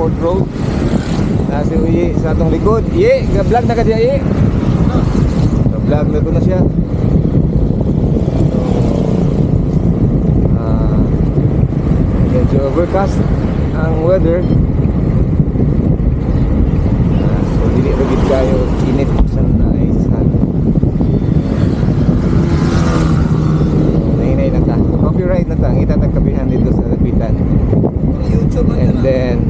Airport Road. Nasi uyi sa atong likod. Iye, vlog na ka diya iye. Vlog na ko na siya. Medyo overcast ang weather. So dili ragid kayo init sa naisan. Nainay na ta. Copyright na ta. Ang itatagkabihan dito sa lapitan. YouTube And then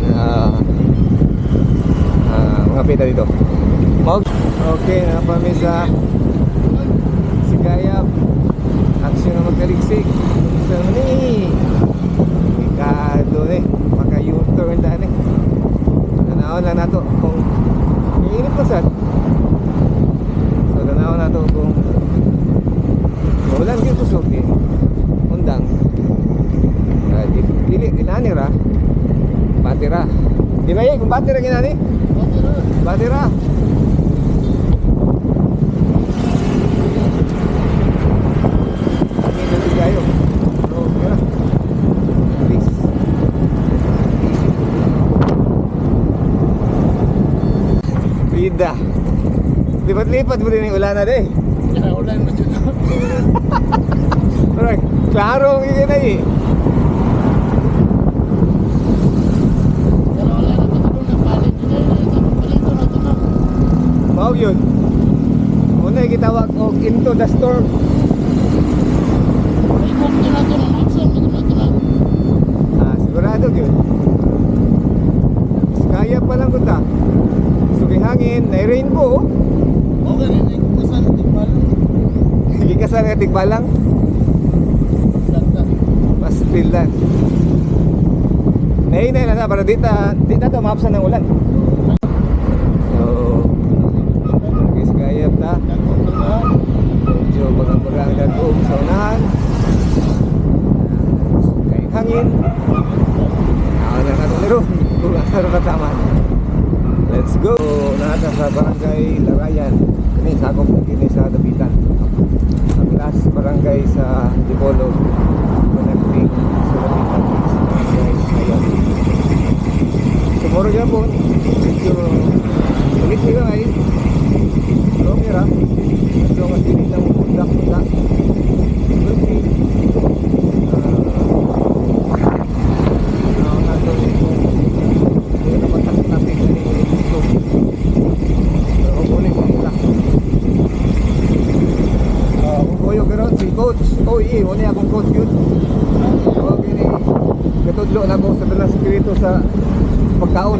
mga pita dito. Okay, napami sa Sigayap. Aksyon na magkaligsik. So ni Mikado ni maka U-turn da ni. Nanawon lang nato kung iinit pa sad. So nanawon nato kung ulan gyud kusog ni undang. Dili ginani ra. Batira. Di ba kung batira ginani? Batira. Bida. Lipat-lipat mo din yung ulan na din. Ulan mo dyan. Alright, klaro ang yun na eh. Pero wala na ito na palit. Palito na ito na. Wow yun. Muna yung kitawag o into the storm. May book na ito na. Maksam na ito na. Sigurado yun. Kaya pa lang kunta. Sugi hangin, na rainbow. Okay rin, ay kukasan na tigbalang. Gikasan nga tigbalang. Ganda. Pastilan. Nahinay na na para dita to maapsan ng ulan. So, gayap na. Medyo bagang-bagang dagom sa unahan. Kahit hangin. Ako na natin niro. Kung asar na taman. Let's go! Nata sa barangay Larayan. Kini sakop na kini sa Dapitan. Ang last barangay sa Dipolog. Connecting sa Dapitan. Barangay Sayan. Tomorrow yan po. Medyo ulit nila ngayon. So, mira. As long as hindi na muna. Okay. Coach, wala akong coach yun. Okay ni katudlo na ko sa talang sekreto sa pagkaon.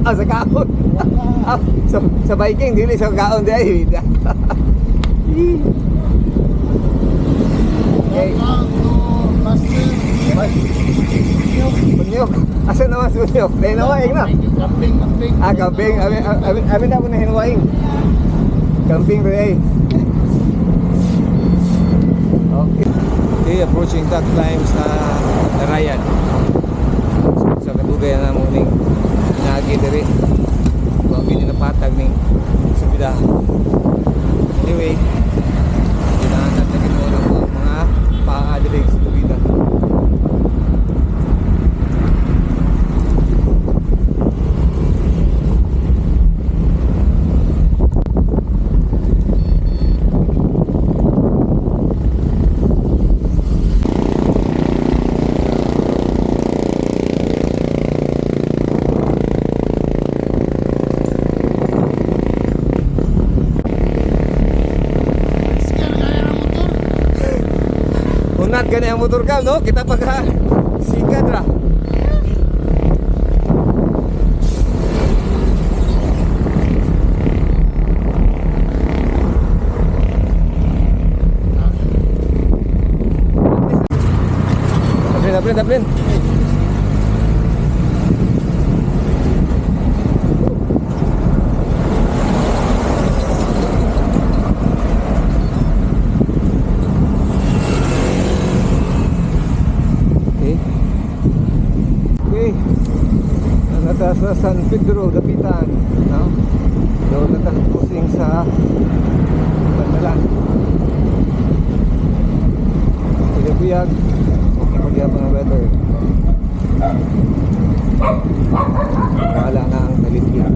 Sa kaon. Sa biking dili sa kaon di ay. Okay. Bunyok. Asa naman si Bunyok? Dahil nawaing na. Camping. Camping. Amin na po na hinuwaing. Camping rin eh. Okay, approaching that climb sa Larayan. Sa kadugay na mo ning inagi diri. Wa gini napatag ning subida. Anyway, ginahanap na gino ng mga paa diri sa subida. Unat gani ang motor ka, no? Kita pagka sikat ra. Daplin. Sa San Pedro, Dapitan, no? Doon na tayo pusing sa Bandalan. Pagkakuyag, okay pag-iap ang weather. Wala na ang talikya.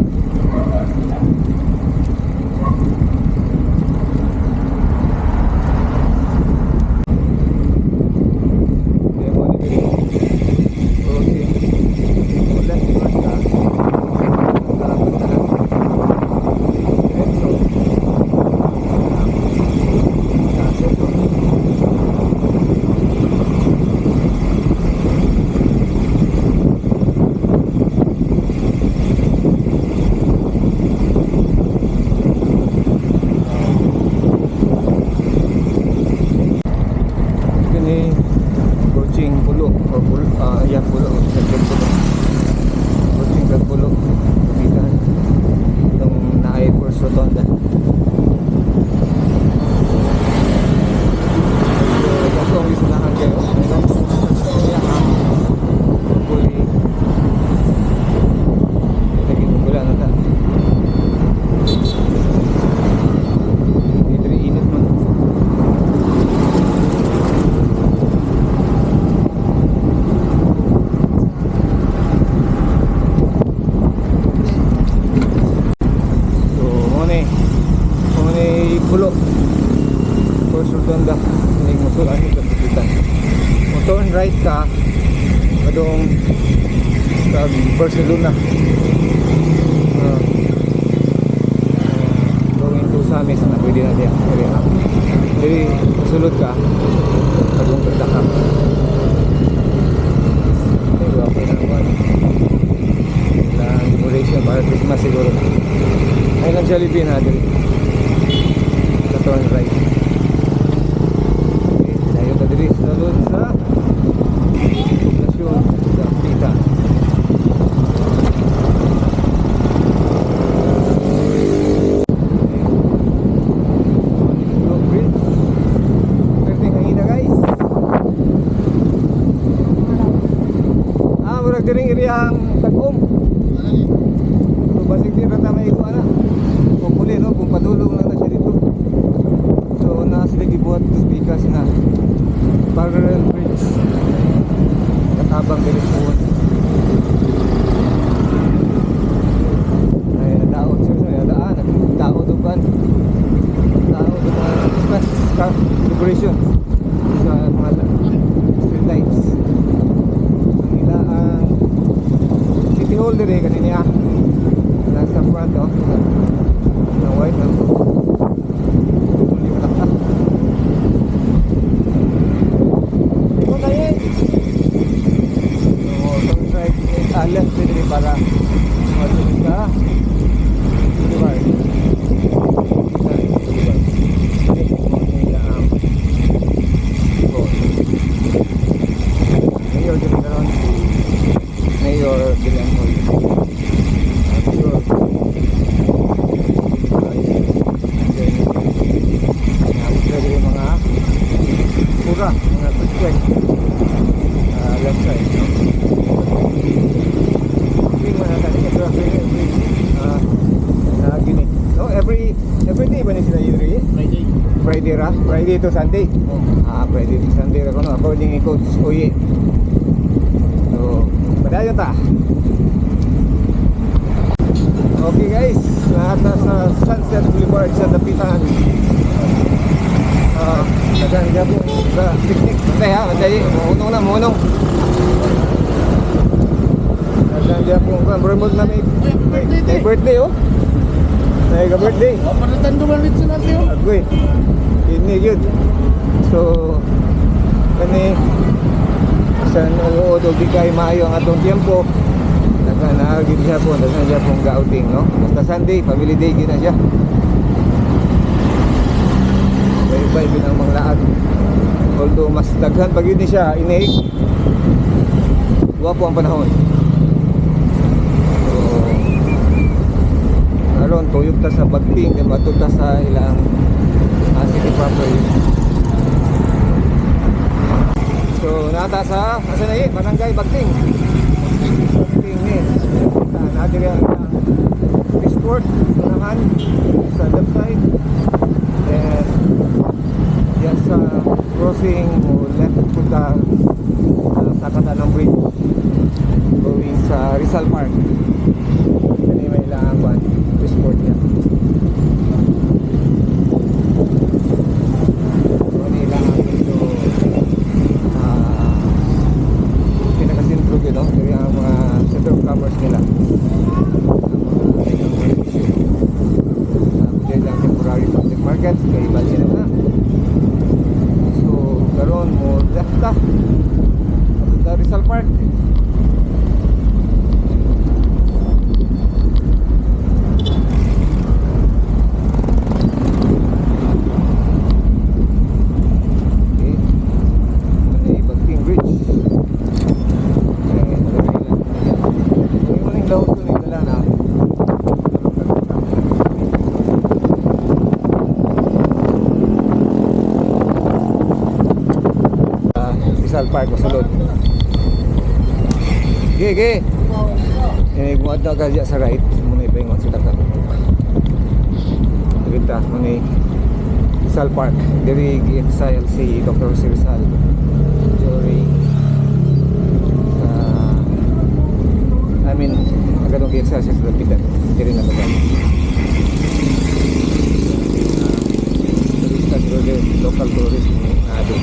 Ini coaching pulo o pulo, yeah, pulo second pulo. Coaching kag pulo. Kapitan. Itong naay first rotonda. Kaso ang isulahan kayo. Yeah, hopefully lagi wala na ta. Hindi init man. Pulo first rotonda ini musulan ni kapitan. Mo turn right ka kadong sa Barcelona, going to Samis na pwede na diya jadi sulod ka kadong kardaka pero okay na naman na decoration para Christmas siguro ay lang Jollibee na dito. Turn right. Okay, tayo ka diri sa doon sa stasyon sa Pita. Bridge. Pwede kanina guys. Murag diring iriyang tag-om. So basig di rata may ito ana. Kung muli no, kung padulong lang na siya dito. So nasa lagi buhat speakers na parallel bridge katabang direksyon ay nadaot siya nadaan nagdaot upan nadaot upan Christmas decoration sa mga street lights ang nila ang city hall dire kanina nasa front na white na left din para matuloy ka Boulevard Mayor din karon Mayor Bilancoy mga pura mga quick left side no? No, every day ba ni sila yun? Friday ra? Friday to Sunday? Friday to Sunday ra ko no, according ni Coach Oye. So, padayon ta. Okay guys, nata sa Sunset Boulevard sa Dapitan. Dagan po sa picnic. Bantay ha, bantay. Munong na, munong. Dagan po ang remote na may birthday oh. May ka-birthday. Palitan ko malit sa natin yun. Agoy. Ini yun. So, kani sa nuod o di kay maayo ang atong tiempo. Naganaagid siya po. Dagan siya pong ga-outing, no? Basta Sunday, family day, gina siya. Bye-bye din ang mga laad. Although mas daghan pag yun siya, inihik. Guwapo ang panahon. Karon tuyog ta sa Bagting kay bato ta sa ilang city property. So nata sa asa na barangay Bagting. Bagting ni. Nadiri ang Eastward naman sa left side. Then yes sa crossing o left punta sa Katanang Bridge going sa Rizal Park. Kani may ilang kuan, sport niya. Kani ilang dito pinakasintro yun, no? Kaya ang mga center of commerce nila. Dahil lang temporary public market, kaya bali na. So, karon mo data sa Rizal Park. Okay. May Bagting Bridge. May maling laot ko ni dala na. Rizal Park masulod. Ge. Ini gua ada kerja sa right, muna ipaingon sila ka. Kita muni Rizal Park, diri gi-exile si Dr. Jose Rizal. During I mean, agadong gi-exile siya sa Lapitan. Diri na lugar. Local tourist ni ado.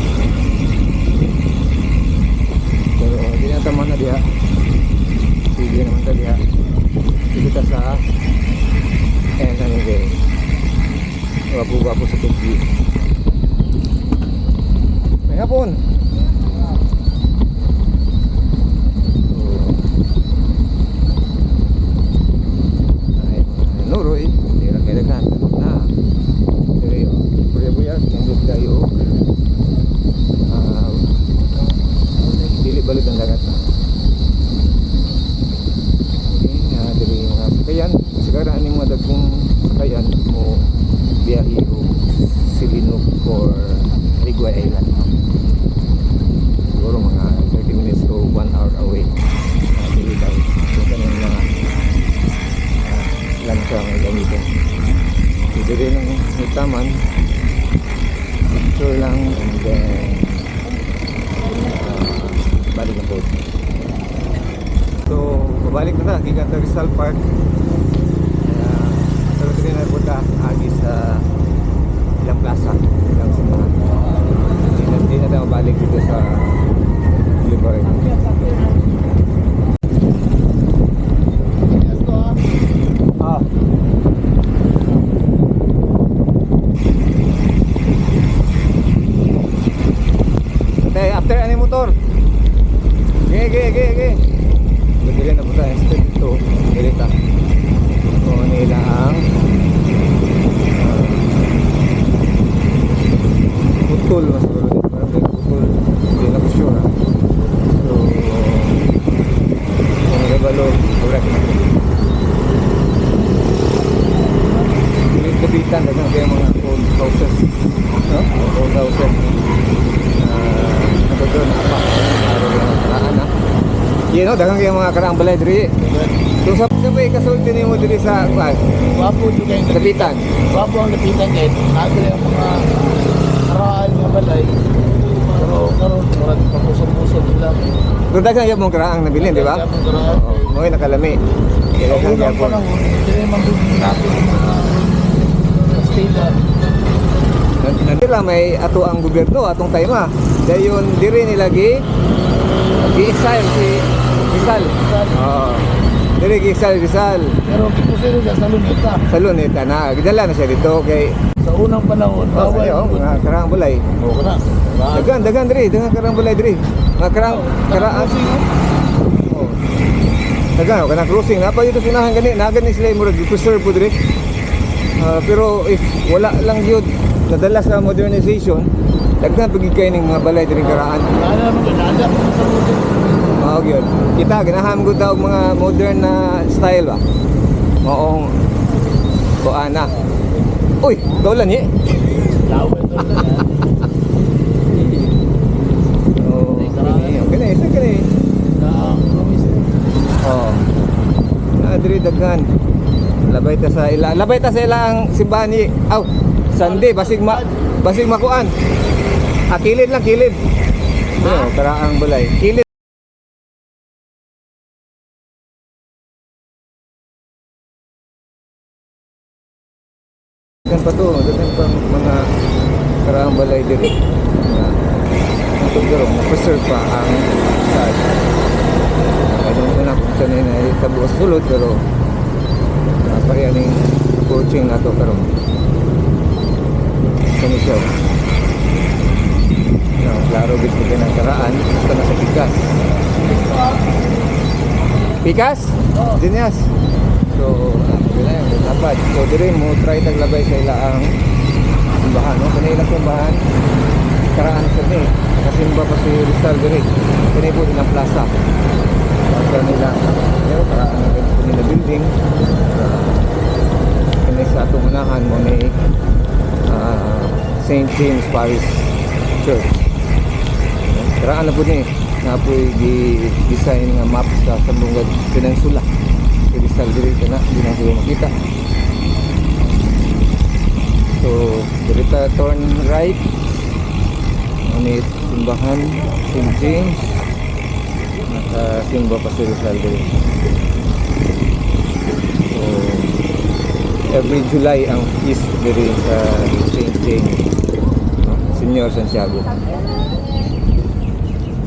Pero di na taman na diha. Sige naman ta diha. Kita sa ano gay. Wapo sa tubig. May hapon. Ay, nuroy. Tira kaya kan. Na. Diri buya-buya tungod tayo. Dili balot ang dagat. Dari mga sakayan, sigara aning mga dagkong sakayan mo biyahe o Silinog or Ligway Island. Siguro mga 30 minutes to 1 hour away. Dili daw. So ganun mga lansa ang gamitin. So dili lang itaman. Picture lang and then balik na po. So, babalik na gikan sa Rizal Park. Pero ito na po agi sa ilang plaza, ilang simulan. Hindi na tayo mabalik dito sa Libre. Ah. Okay, after ano yung motor? Ge. Berdiri na po tayo sa dito. Dirita. So, nila ang putol. Mas siguro dito. Parang may putol. Hindi na ko sure. So, ang regalo. Correct. Kapitan. Dagang kaya mga old houses. No? Old houses. Ito doon. Apa? Araw lang ang karaan ha. Yan o, dagang kaya mga karaang balay diri. So sa sabay kasulti niyo diri sa kuan. Wapo juga yung Lapitan. Wapo ang lapitan kahit nagre ang mga karaan nga balay. Pero karon murag pagusog-usog sila. Pero dagang yung mong karaang nabilin, di ba? Oo, mo nakalami. Kaya dagang Unang yapon. panahon, hindi man natin yung mga Kastila. Nandira may ato ang gobyerno atong time dayon diri nila gi-exile si Rizal. Oo. Diri gi-exile Rizal. Pero kipusero siya sa Luneta. Sa Luneta na gidala na siya dito kay Sa unang panahon, bawal ayo mga karaang bulay. Oo ka na. Dagan diri, dagan karaang bulay diri. Mga karaan Oh. Dagan kana crossing na pa dito sinahan gani, nagani sila murag gi-preserve po diri. Pero if wala lang yun nadala sa modernization, daghan pagig kay ning mga balay diri karaan. Nada mo nada mo sa mundo. Mao gyud. Kita ganahan gud daw mga modern na style ba. Maong kuana. Uy, dolan ni. Laway to na. Oh, okay na. Na promise. Oh. Na diri daghan. Labay ta sa ilang simbahan ni. Aw, Sunday basig makuan. Kilid lang. Karaang balay. Kilid. daghan pa to, daghan pa mga karaang balay diri. Ang tugaro, ma-preserve pa ang sad. I don't know na kung saan na itabo sa sulod, pero pareha ning coaching na to karon. Kani siya. No, klaro gid ko ng karaan, basta na sa pikas. Pikas? Dinyas. So, wala yung dapat. So, diri mo try taglabay sa ilaang simbahan, no? Kanila simbahan, karaan sa ni. Nakasimba pa si Rizal diri. Kani po din ang plaza. Plaza nila. Pero karaan na nila building. Kani sa atong unahan mo ni St. James Parish Church. Karaan na po ni. Napoy gi-design nga map sa Sambungad Peninsula. Rizal diri kana, di na ko makita. So, dirita turn right. Ngunit simbahan St. James. Nakasimba pa si Rizal diri. So, every July ang feast diri sa St. James, no? Senior Santiago.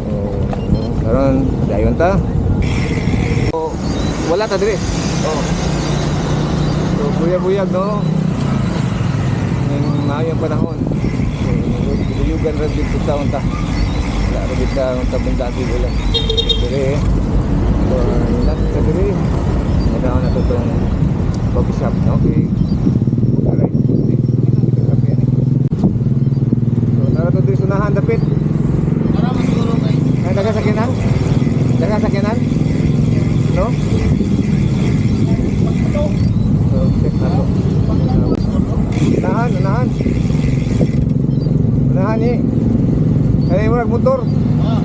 So, karon dayon ta. So, wala ta dire. Oh. So, buyag-buyag, no? Ng maayong panahon. So, duyugan ra dito sa taon ta. Wala ra dito ang tabundati wala. Dire. So, lahat sa dire. Nadaw na to tong coffee shop, no? Okay. Alright. So, nara to dire sunahan dapit. Para masiguro kay. Ay, daga sakinan? Daga sakinan? No? So, check na to. Unahan, unahan. Unahan ni. Kaya mo motor. Ah.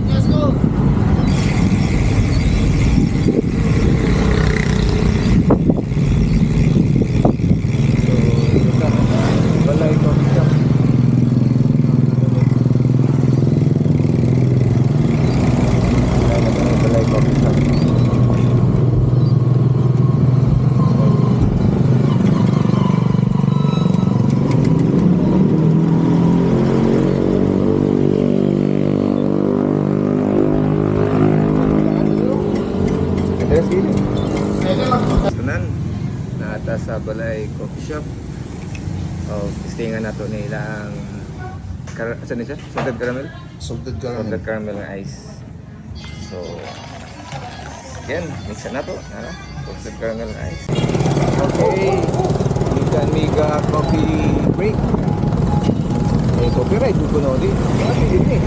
Let's go. So, ito na. Balay ko. Balay ko. Tunan na ata sa Balay Coffee Shop. Testingan nato nila ang saan siya? Salted caramel? Salted Salted caramel na ice. So, yan, mixan na to. Ano? Salted caramel na ice. Okay, Miga coffee break. Eh, copyright ko na ulit. Kasi din eh.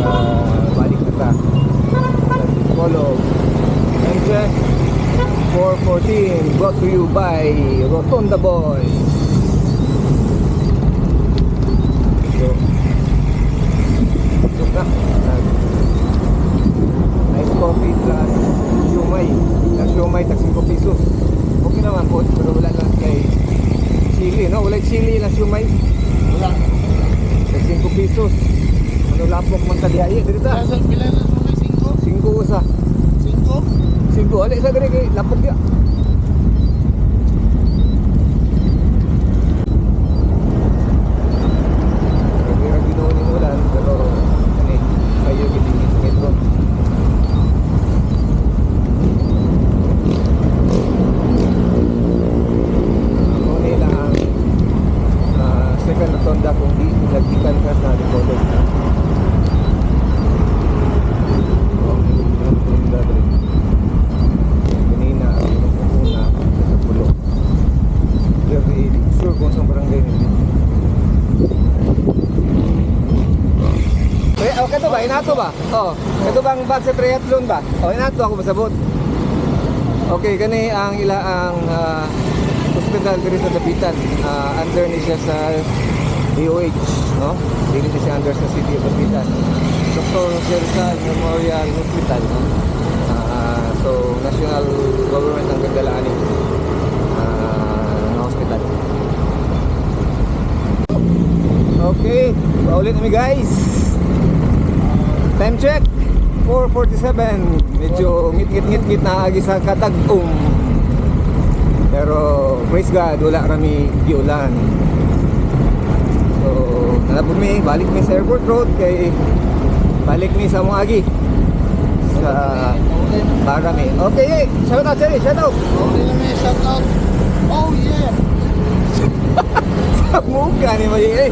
So, balik na ta. Follow. And check 414 brought to you by Rotonda Boy. So, na. Nice coffee plus siomay. Ang siomay tag 5 pesos. Okay naman po, pero wala lang kay chili, no? Wala chili lang siomay. Wala. Tag 5 pesos. Ano lapok man talihaye dito ta? Sa pila na sa may 5? 5 usa. 5? 5 ali sa diri kay lapok ya. Kaya ginawa ni ulan pero ani kayo gidingit metro. Ano nila ang second rotonda kung di nagtikan ka na recorded. Kanina ang una sa pulo. Very sure kung saan barangay nito. Okay to ba? Inato ba? Oh, ito bang bag sa triathlon ba? Oh, inato ako masabot. Okay, kani ang ilaang hospital diri sa Dapitan. Under ni siya sa DOH, no? Dili na siya under sa City of Dapitan. Dr. Rizal Memorial Hospital, no? So, national government ang gagalaan ng hospital. Okay, paulit kami guys. Time check 4:47. Medyo ngit-ngit na agi sa katag-um. Pero praise God, wala kami giulan. So, nalapod mi, balik mi sa airport road kay balik mi sa Muagi. Sa Bagami. Okay, shout out, Cherry, shout out. Okay na may shout out. Oh yeah. Sa Muga ni Mali. Eh,